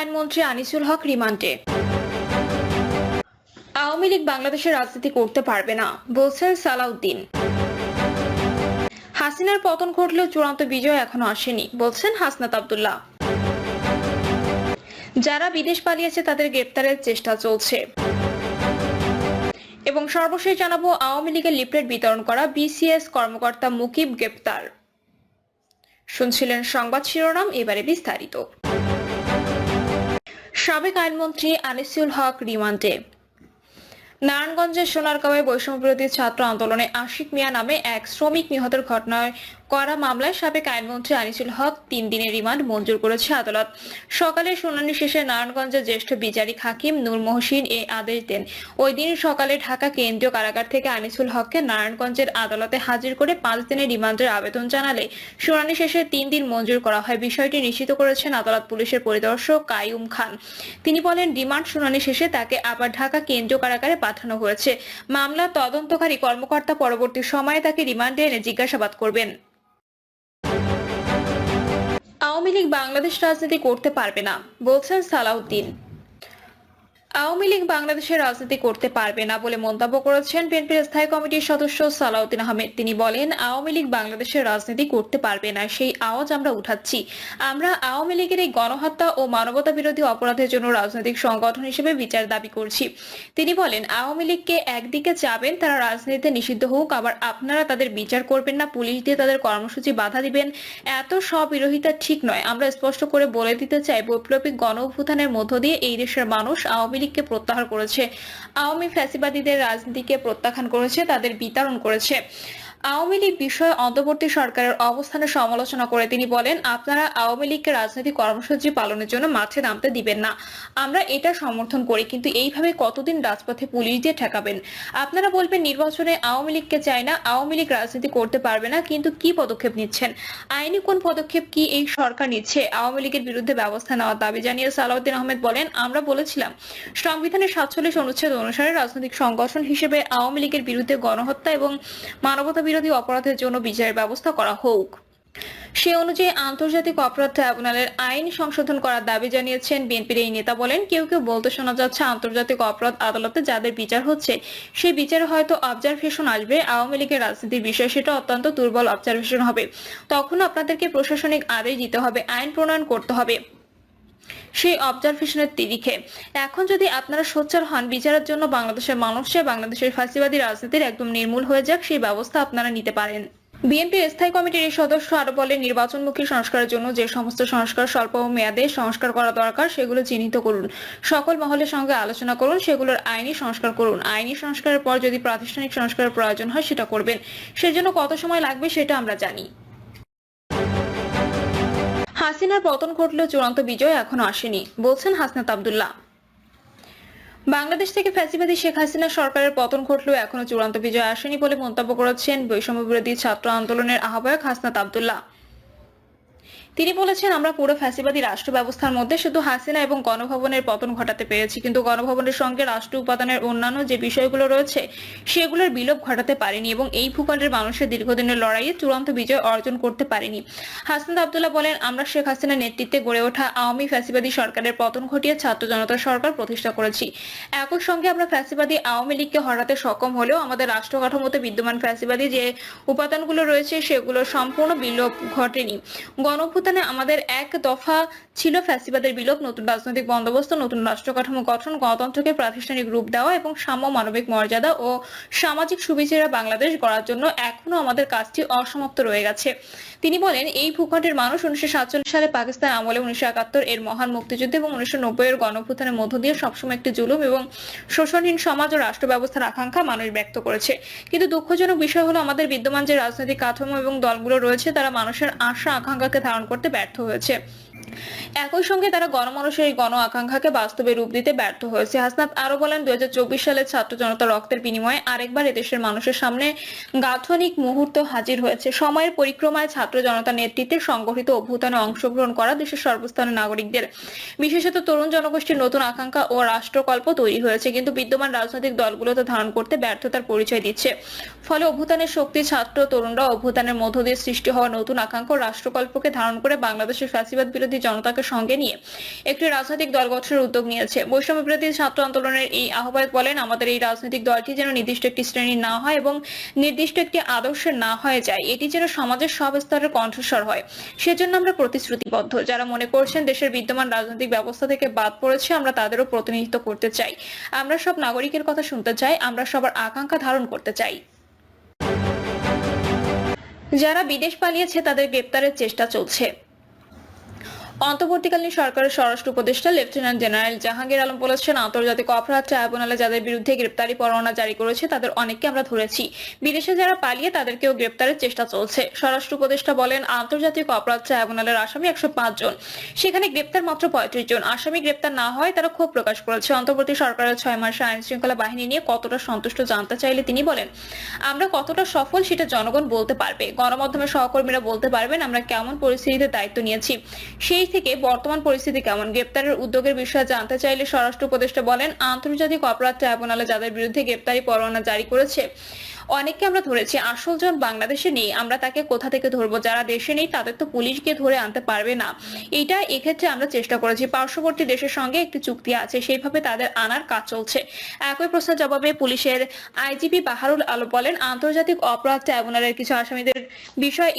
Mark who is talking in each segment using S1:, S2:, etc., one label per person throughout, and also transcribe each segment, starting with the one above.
S1: আইনমন্ত্রী আনিসুল হক রিমান্ডে। আওয়ামী লীগ বাংলাদেশের রাজনীতি করতে পারবে না বলছেন সালাউদ্দিন। হাসিনার পতন ঘটলেও চূড়ান্ত বিজয় এখনো আসেনি বলছেন হাসনাত আব্দুল্লাহ। যারা বিদেশ পালিয়েছে তাদের গ্রেপ্তারের চেষ্টা চলছে। এবং সর্বশেষ জানাবো, আওয়ামী লীগের লিফলেট বিতরণ করা বিসিএস কর্মকর্তা মুকিব গ্রেপ্তার। শুনছিলেন সংবাদ শিরোনাম, এবারে বিস্তারিত। সাবেক আইনমন্ত্রী আনিসুল হক রিমান্ডে। নারায়ণগঞ্জের সোনারগাঁওয়ে বৈষম্যবিরোধী ছাত্র আন্দোলনে আশিক মিয়া নামে এক শ্রমিক নিহতের ঘটনায় করা মামলায় সাবেক আইনমন্ত্রী আনিসুল হক 3 দিনের রিমান্ড মঞ্জুর করেছে আদালত। সকালে শুনানি শেষে নারায়ণগঞ্জের জ্যেষ্ঠ বিচারিক হাকিম নূর মহসিন এ আদেশ দেন। ওই দিন সকালে ঢাকা কেন্দ্রীয় কারাগার থেকে আনিসুল হককে নারায়ণগঞ্জের আদালতে হাজির করে 5 দিনের রিমান্ডের আবেদন জানালে শুনানি শেষে 3 দিন মঞ্জুর করা হয়। বিষয়টি নিশ্চিত করেছেন আদালত পুলিশের পরিদর্শক কাইয়ুম খান। তিনি বলেন, রিমান্ড শুনানি শেষে তাকে আবার ঢাকা কেন্দ্রীয় কারাগারে পাঠানো হয়েছে। মামলার তদন্তকারী কর্মকর্তা পরবর্তী সময়ে তাকে রিমান্ডে এনে জিজ্ঞাসাবাদ করবেন। আওয়ামী লীগ বাংলাদেশ রাজনীতি করতে পারবে না বলছেন সালাউদ্দিন। আওয়ামী লীগ বাংলাদেশের রাজনীতি করতে পারবে না বলে মন্তব্য করেছেন বিএনপির স্থায়ী কমিটির সদস্য সালাউদ্দিন আহমেদ। তিনি বলেন, আওয়ামী লীগ বাংলাদেশের রাজনীতি করতে পারবে না, সেই আওয়াজ আমরা উঠাচ্ছি। আমরা আওয়ামী লীগের এই গণহত্যা ও মানবতা বিরোধী অপরাধের জন্য রাজনৈতিক সংগঠন হিসেবে বিচার দাবি করছি। তিনি বলেন, আওয়ামী লীগকে একদিকে চাবেন তারা রাজনীতিতে নিষিদ্ধ হোক, আবার আপনারা তাদের বিচার করবেন না, পুলিশ দিয়ে তাদের কর্মসূচি বাধা দিবেন। এত স্ববিরোধিতা ঠিক নয়। আমরা স্পষ্ট করে বলে দিতে চাই, বৈপ্লবিক গণ অভ্যুত্থানের মধ্য দিয়ে এই দেশের মানুষ আওয়ামী লীগকে প্রত্যাহার করেছে, আওয়ামী ফ্যাসিবাদীদের রাজনীতিকে প্রত্যাখ্যান করেছে, তাদের বিতাড়ন করেছে। আওয়ামী লীগ বিষয়ে অন্তর্বর্তী সরকারের অবস্থানের সমালোচনা করে তিনি বলেন, আপনারা আওয়ামী লীগকে রাজনৈতিক কর্মসূচি পালনের জন্য মাঠে নামতে দিবেন না। আমরা এটা সমর্থন করি, কিন্তু এইভাবে কতদিন রাজপথে পুলিশ দিয়ে ঠেকাবেন? আপনারা বলবেন নির্বাচনে আওয়ামী লীগকে চায় না, আওয়ামী লীগ রাজনীতি করতে পারবে না, কিন্তু কি পদক্ষেপ নিচ্ছেন? আইনি কোন পদক্ষেপ কি এই সরকার নিচ্ছে? আওয়ামী লীগের বিরুদ্ধে ব্যবস্থা নেওয়ার দাবি জানিয়ে সালাউদ্দিন আহমেদ বলেন, আমরা বলেছিলাম সংবিধানের 47 অনুচ্ছেদ অনুসারে রাজনৈতিক সংগঠন হিসেবে আওয়ামী লীগের বিরুদ্ধে গণহত্যা এবং মানবতা বিরোধী অপরাধের জন্য বিচারের ব্যবস্থা করা হোক। সে অনুযায়ী আন্তর্জাতিক অপরাধ ট্রাইব্যুনালের আইন সংশোধন করার দাবি জানিয়েছেন বিএনপির এই নেতা। বলেন, কেউ কেউ বলতে শোনা যাচ্ছে আন্তর্জাতিক অপরাধ আদালতে যাদের বিচার হচ্ছে সেই বিচারে হয়তো অবজারভেশন আসবে। আওয়ামী লীগের রাজনীতির বিষয়, সেটা অত্যন্ত দুর্বল অবজারভেশন হবে। তখন আপনাদেরকে প্রশাসনিক আদেশ দিতে হবে, আইন প্রণয়ন করতে হবে সেই অবজারভেশনের তিরিখে। এখন যদি আপনারা সোচ্চার হন বিচারের জন্য, বাংলাদেশের মানুষে বাংলাদেশের ফাঁসিবাদী রাজনীতির একদম নির্মূল হয়ে যাক, সেই ব্যবস্থা আপনারা নিতে পারেন। বিএনপির স্থায়ী কমিটির এই সদস্য আরো বলেন, নির্বাচনমুখী সংস্কারের জন্য যে সমস্ত সংস্কার স্বল্প মেয়াদে সংস্কার করা দরকার সেগুলো চিহ্নিত করুন, সকল মহলের সঙ্গে আলোচনা করুন, সেগুলোর আইনি সংস্কার করুন। আইনি সংস্কারের পর যদি প্রাতিষ্ঠানিক সংস্কারের প্রয়োজন হয় সেটা করবেন। সেজন্য কত সময় লাগবে সেটা আমরা জানি। হাসিনার পতন ঘটলেও চূড়ান্ত বিজয় এখনো আসেনি বলছেন হাসনাত আব্দুল্লাহ। বাংলাদেশ থেকে ফ্যাসিবাদী শেখ হাসিনা সরকারের পতন ঘটলেও এখনো চূড়ান্ত বিজয় আসেনি বলে মন্তব্য করেছেন বৈষম্য বিরোধী ছাত্র আন্দোলনের আহ্বায়ক হাসনাত আব্দুল্লাহ। তিনি বলেছেন, আমরা পুরো ফ্যাসিবাদী রাষ্ট্র ব্যবস্থার মধ্যে শুধু হাসিনা এবং গণভবনের পতন ঘটাতে পেরেছি, কিন্তু গণভবনের সঙ্গে রাষ্ট্র উপাদানের অন্যান্য যে বিষয়গুলো রয়েছে সেগুলোর বিলোপ ঘটাতে পারেনি এবং এই ভূখণ্ডের মানুষের দীর্ঘদিনের লড়াইয়ে চূড়ান্ত বিজয় অর্জন করতে পারেনি। হাসনাত আব্দুল্লাহ বলেন, আমরা শেখ হাসিনার নেতৃত্বে গড়ে ওঠা আওয়ামী ফ্যাসিবাদী সরকারের পতন ঘটিয়ে ছাত্র জনতার সরকার প্রতিষ্ঠা করেছি। একই সঙ্গে আমরা ফ্যাসিবাদী আওয়ামী লীগকে হরাতে সক্ষম হলেও আমাদের রাষ্ট্র কাঠামোতে বিদ্যমান ফ্যাসিবাদী যে উপাদানগুলো রয়েছে সেগুলো সম্পূর্ণ বিলোপ ঘটেনি। গণঅভ্যুত্থানে আমাদের এক দফা ছিল ফ্যাসিবাদের বিলোপ, নতুন রাজনৈতিক বন্দোবস্ত, নতুন রাষ্ট্র কাঠামো গঠন, গণতন্ত্রকে প্রাতিষ্ঠানিক রূপ দেওয়া এবং সাম্য, মানবিক মর্যাদা ও সামাজিক সুবিচারা বাংলাদেশ গড়ার জন্য এখনো আমাদের কাজটি অসমাপ্ত রয়ে গেছে। তিনি বলেন, এই ভূখণ্ডের মানুষ 1947 সালে পাকিস্তান আমলে, 1971 এর মহান মুক্তিযুদ্ধ এবং 1990 এর গণঅভ্যুত্থানের মধ্য দিয়ে সবসময় একটি জুলুম এবং শোষণহীন সমাজ ও রাষ্ট্র ব্যবস্থার আকাঙ্ক্ষা মানুষ ব্যক্ত করেছে। কিন্তু দুঃখজনক বিষয় হলো আমাদের বিদ্যমান যে রাজনৈতিক কাঠামো এবং দলগুলো রয়েছে তারা মানুষের আশা আকাঙ্ক্ষাকে ধারণ করতে ব্যর্থ হয়েছে। একই সঙ্গে তারা গণমানুষের এই গণ আকাঙ্ক্ষাকে বাস্তবে রূপ দিতে ব্যর্থ হয়েছে। হাসনাত আরো বলেন, 2024 সালে ছাত্র জনতার রক্তের বিনিময়ে আরেকবার এদেশের মানুষের সামনে গাঠনিক মুহূর্ত হাজির হয়েছে। সময়ের পরিক্রমায় ছাত্র জনতার নেতৃত্বে সংগঠিত অভ্যুত্থানে অংশগ্রহণ করা দেশের সর্বস্তরের নাগরিকদের, বিশেষত তরুণ জনগোষ্ঠীর নতুন আকাঙ্ক্ষা ও রাষ্ট্রকল্প তৈরি হয়েছে, কিন্তু বিদ্যমান রাজনৈতিক দলগুলোতে ধারণ করতে ব্যর্থতার পরিচয় দিচ্ছে। ফলে অভ্যুত্থানের শক্তি ছাত্র তরুণরা অভ্যুত্থানের মধ্য দিয়ে সৃষ্টি হওয়া নতুন আকাঙ্ক্ষা ও রাষ্ট্রকল্পকে ধারণ করে বাংলাদেশের ফ্যাসিবাদ বিরোধী জনতাকে সঙ্গে নিয়ে একটি রাজনৈতিক দল গঠনের উদ্যোগ নিয়েছে। বৈষম্য বিরোধী ছাত্র আন্দোলনের এই আহ্বায়ক বলেন, আমাদের এই রাজনৈতিক দলটি যেন নির্দিষ্ট একটি শ্রেণী না হয় এবং নির্দিষ্ট একটি আদর্শের না হয়ে যায়, এটি যেন সমাজের সব স্তরের কণ্ঠস্বর হয়। সেজন্য আমরা প্রতিশ্রুতিবদ্ধ। যারা মনে করছেন দেশের বিদ্যমান রাজনৈতিক ব্যবস্থা থেকে বাদ পড়েছে, আমরা তাদেরও প্রতিনিধিত্ব করতে চাই। আমরা সব নাগরিকের কথা শুনতে চাই, আমরা সবার আকাঙ্ক্ষা ধারণ করতে চাই। যারা বিদেশ পালিয়েছে তাদের গ্রেপ্তারের চেষ্টা চলছে। অন্তর্বর্তীকালীন সরকারের স্বরাষ্ট্র উপদেষ্টা লেফটেন্যান্ট জেনারেল জাহাঙ্গীর আলম বলেছেন, আন্তর্জাতিক অপরাধ ট্রাইব্যুনালে যাদের বিরুদ্ধে গ্রেপ্তারি পরোয়ানা জারি করেছে তাদের অনেককে আমরা ধরেছি। বিদেশে যারা পালিয়ে তাদেরকেও গ্রেপ্তারের চেষ্টা চলছে। স্বরাষ্ট্র উপদেষ্টা বলেন, আন্তর্জাতিক অপরাধ ট্রাইব্যুনালের আসামি 105 জন, সেখানে গ্রেপ্তার মাত্র 35 জন। আসামি গ্রেপ্তার না হয় তারা ক্ষোভ প্রকাশ করেছে। অন্তর্বর্তী সরকারের 6 মাসে আইন শৃঙ্খলা বাহিনী নিয়ে কতটা সন্তুষ্ট জানতে চাইলে তিনি বলেন, আমরা কতটা সফল সেটা জনগণ বলতে পারবে। গণমাধ্যমের সহকর্মীরা বলতে পারবেন আমরা কেমন পরিস্থিতিতে দায়িত্ব নিয়েছি, সেই থেকে বর্তমান পরিস্থিতি কেমন। গ্রেপ্তারের উদ্যোগের বিষয়ে জানতে চাইলে স্বরাষ্ট্র উপদেষ্টা বলেন, আন্তর্জাতিক অপরাধ ট্রাইব্যুনালে যাদের বিরুদ্ধে গ্রেপ্তারি পরোয়ানা জারি করেছে অনেককে আমরা ধরেছি। আসল জন বাংলাদেশে নেই, আমরা তাকে কোথা থেকে ধরবো? যারা দেশে নেই তাদের তো পুলিশ গিয়ে ধরে আনতে পারবে না। এটা এক্ষেত্রে আমরা চেষ্টা করেছি। পার্শ্ববর্তী দেশের সঙ্গে একটি চুক্তি আছে, সেইভাবে তাদের আনার কাজ চলছে। একই প্রশ্নের জবাবে পুলিশের আইজিপি বাহারুল আলম বলেন, আন্তর্জাতিক অপরাধ ট্রাইব্যুনালের কিছু আসামিদের বিষয়ে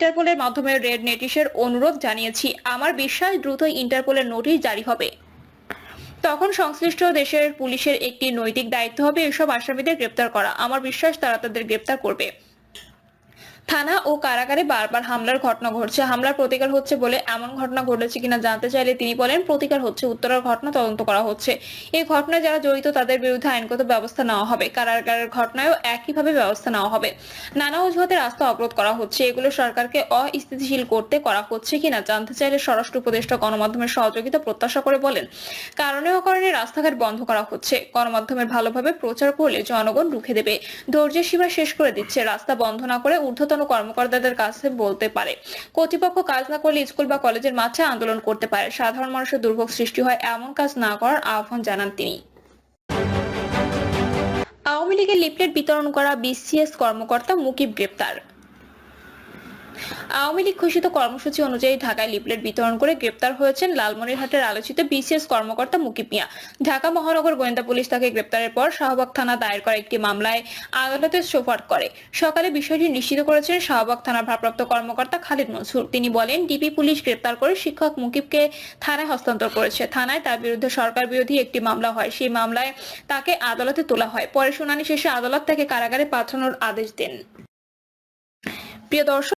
S1: ইন্টারপোলের মাধ্যমে রেড নোটিশের অনুরোধ জানিয়েছি। আমার বিশ্বাস দ্রুত ইন্টারপোলের নোটিশ জারি হবে। তখন সংশ্লিষ্ট দেশের পুলিশের একটি নৈতিক দায়িত্ব হবে এসব আসামিদের গ্রেপ্তার করা। আমার বিশ্বাস তারা তাদের গ্রেপ্তার করবে। থানা ও কারাগারে বারবার হামলার ঘটনা ঘটছে, হামলার প্রতিকার হচ্ছে বলে এমন ঘটনা ঘটেছে কিনা জানতে চাইলে তিনি বলেন, প্রতিকার হচ্ছে, উত্তরার ঘটনা তদন্ত করা হচ্ছে। এই ঘটনায় যারা জড়িত তাদের বিরুদ্ধে আইনগত ব্যবস্থা নেওয়া হবে। কারাগারের ঘটনায়ও একইভাবে ব্যবস্থা নেওয়া হবে। নানা অজুহাতে রাস্তা অবরোধ করা হচ্ছে, এগুলো সরকারকে অস্থিতিশীল করতে করা হচ্ছে কিনা জানতে চাইলে স্বরাষ্ট্র উপদেষ্টা গণমাধ্যমের সহযোগিতা প্রত্যাশা করে বলেন, কারণে অকারণে রাস্তাঘাট বন্ধ করা হচ্ছে। গণমাধ্যমের ভালোভাবে প্রচার করলে জনগণ রুখে দেবে। ধৈর্যের সীমা শেষ করে দিচ্ছে। রাস্তা বন্ধ না করে ঊর্ধ্বতন কর্মকর্তাদের কাছে বলতে পারে। কর্তৃপক্ষ কাজ না করলে স্কুল বা কলেজের মাঠে আন্দোলন করতে পারে। সাধারণ মানুষের দুর্ভোগ সৃষ্টি হয়, এমন কাজ না করার আহ্বান জানান তিনি। আওয়ামী লীগের লিফলেট বিতরণ করা বিসিএস কর্মকর্তা মুকিব গ্রেপ্তার। আওয়ামী লীগ ঘোষিত কর্মসূচি অনুযায়ী ঢাকায় লিফলেট বিতরণ করে গ্রেপ্তার হয়েছেন লালমনিরহাটের আলোচিত বিসিএস কর্মকর্তা মুকিব মিয়া। ঢাকা মহানগর গোয়েন্দা পুলিশ তাকে গ্রেপ্তারের পর শাহবাগ থানা দায়ের করা একটি মামলায় আদালতে সোপর্দ করে। সকালে বিষয়টি নিশ্চিত করেছেন শাহবাগ থানার ভারপ্রাপ্ত কর্মকর্তা খালিদ মনসুর। তিনি বলেন, ডিবি পুলিশ গ্রেপ্তার করে শিক্ষক মুকিবকে থানায় হস্তান্তর করেছে। থানায় তার বিরুদ্ধে সরকার বিরোধী একটি মামলা হয়, সেই মামলায় তাকে আদালতে তোলা হয়। পরে শুনানি শেষে আদালত তাকে কারাগারে পাঠানোর আদেশ দেন। প্রিয় দর্শক।